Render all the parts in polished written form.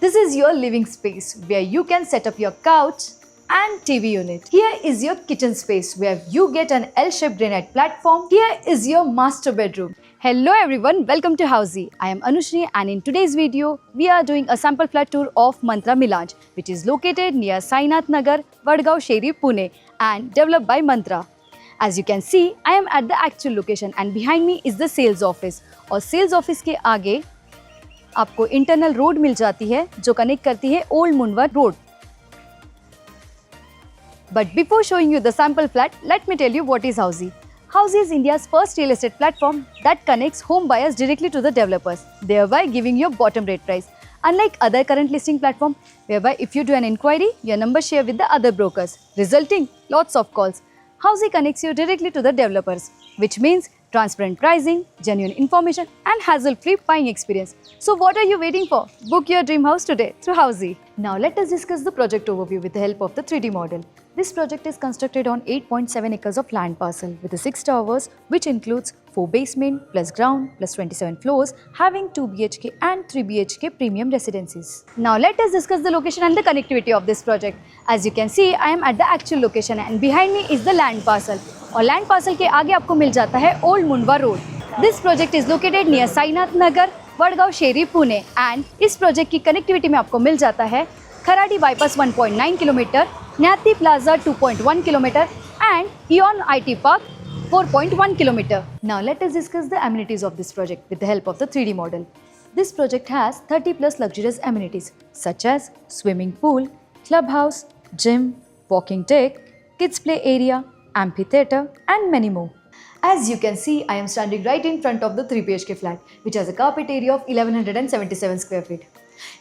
This is your living space where you can set up your couch and TV unit. Here is your kitchen space where you get an L-shaped granite platform. Here is your master bedroom. Hello everyone, welcome to Housey. I am Anushri and in today's video, we are doing a sample flat tour of Mantra Milanj, which is located near Sainath Nagar, Vadgaon Sheri, Pune and developed by Mantra. As you can see, I am at the actual location and behind me is the sales office. और sales office के आगे आपको internal road मिल जाती है जो connect करती है old Mundhwa road. But before showing you the sample flat, let me tell you what is Housey. Housey is India's first real estate platform that connects home buyers directly to the developers, thereby giving you bottom rate price. Unlike other current listing platform, whereby if you do an inquiry, your number share with the other brokers, resulting lots of calls. Housey connects you directly to the developers, which means transparent pricing, genuine information and hassle-free buying experience. So what are you waiting for? Book your dream house today through Housey. Now let us discuss the project overview with the help of the 3D model. This project is constructed on 8.7 acres of land parcel with the 6 towers, which includes 4 basement plus ground plus 27 floors, having 2 BHK and 3 BHK premium residencies. Now let us discuss the location and the connectivity of this project. As you can see, I am at the actual location and behind me is the land parcel. और land parcel के आगे आपको मिल जाता है old Mundhwa road. This project is located near Sainath Nagar, Wadgaon Sheri, Pune and इस project की connectivity में आपको मिल जाता है Kharadi bypass 1.9 kilometre, Nyati plaza 2.1 kilometre and Eon IT park 4.1 kilometer. Now let us discuss the amenities of this project with the help of the 3D model. This project has 30 plus luxurious amenities such as swimming pool, clubhouse, gym, walking deck, kids play area, amphitheater and many more. As you can see, I am standing right in front of the 3 BHK flat, which has a carpet area of 1177 square feet.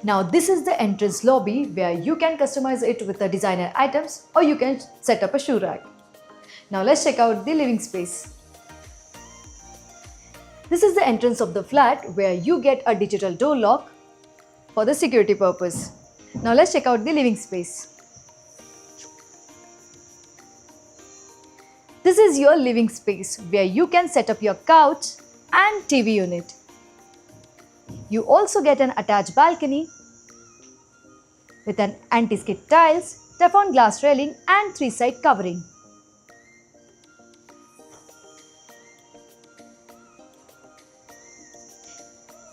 Now this is the entrance lobby where you can customize it with the designer items or you can set up a shoe rack. Now let's check out the living space. This is the entrance of the flat where you get a digital door lock for the security purpose. Now let's check out the living space. This is your living space where you can set up your couch and TV unit. You also get an attached balcony with an anti-skid tiles, Teflon glass railing and 3-side covering.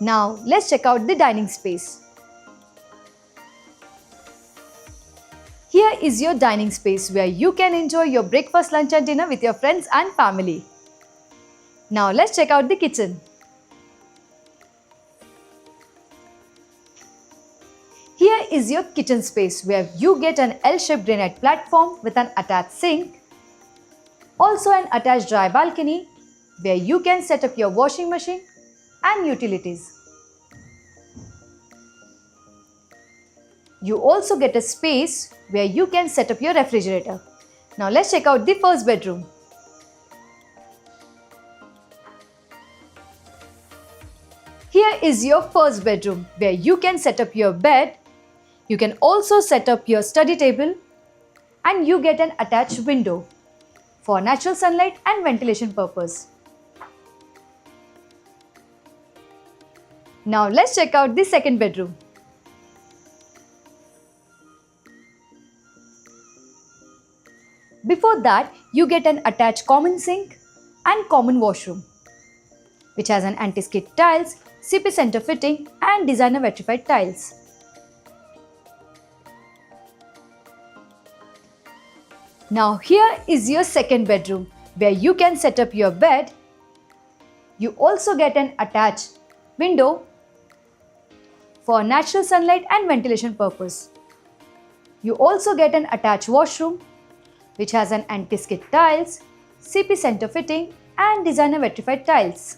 Now let's check out the dining space. Here is your dining space where you can enjoy your breakfast, lunch and dinner with your friends and family. Now let's check out the kitchen. Here is your kitchen space where you get an L-shaped granite platform with an attached sink. Also an attached dry balcony where you can set up your washing machine and utilities. You also get a space where you can set up your refrigerator. Now let's check out the first bedroom. Here is your first bedroom where you can set up your bed. You can also set up your study table and you get an attached window for natural sunlight and ventilation purpose. Now let's check out the second bedroom. Before that, you get an attached common sink and common washroom, which has an anti-skid tiles, CP center fitting and designer vitrified tiles. Now here is your second bedroom where you can set up your bed. You also get an attached window for natural sunlight and ventilation purpose. You also get an attached washroom which has an anti-skid tiles, CP center fitting and designer vitrified tiles.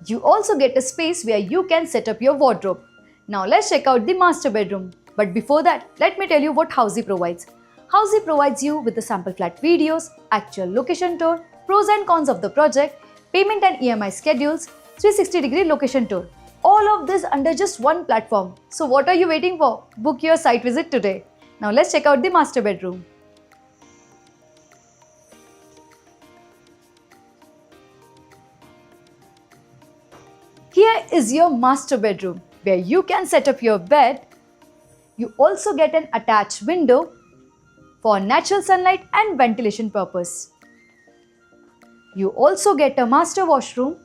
You also get a space where you can set up your wardrobe. Now let's check out the master bedroom. But before that, let me tell you what Housey provides. Housey provides you with the sample flat videos, actual location tour, pros and cons of the project, payment and EMI schedules, 360-degree location tour. All of this under just one platform. So what are you waiting for? Book your site visit today. Now let's check out the master bedroom. is your master bedroom, where you can set up your bed. You also get an attached window for natural sunlight and ventilation purpose. You also get a master washroom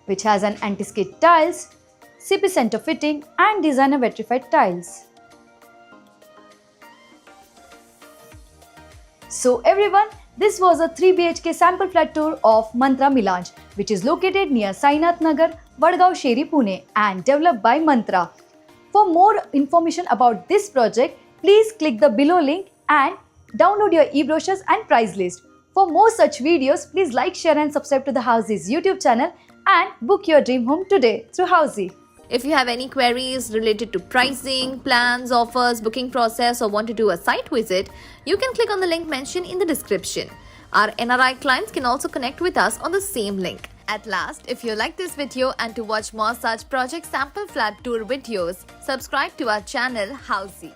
which has an anti-skid tiles, CP center fitting and designer vitrified tiles. So everyone, this was a 3 BHK sample flat tour of Mantra Milanj, which is located near Sainath Nagar, Vadgaon Sheri, Pune and developed by Mantra. For more information about this project, please click the below link and download your e-brochures and price list. For more such videos, please like, share and subscribe to the Housey's YouTube channel and book your dream home today through Housey. If you have any queries related to pricing, plans, offers, booking process or want to do a site visit, you can click on the link mentioned in the description. Our NRI clients can also connect with us on the same link. At last, if you like this video and to watch more such project sample flat tour videos, subscribe to our channel Housey.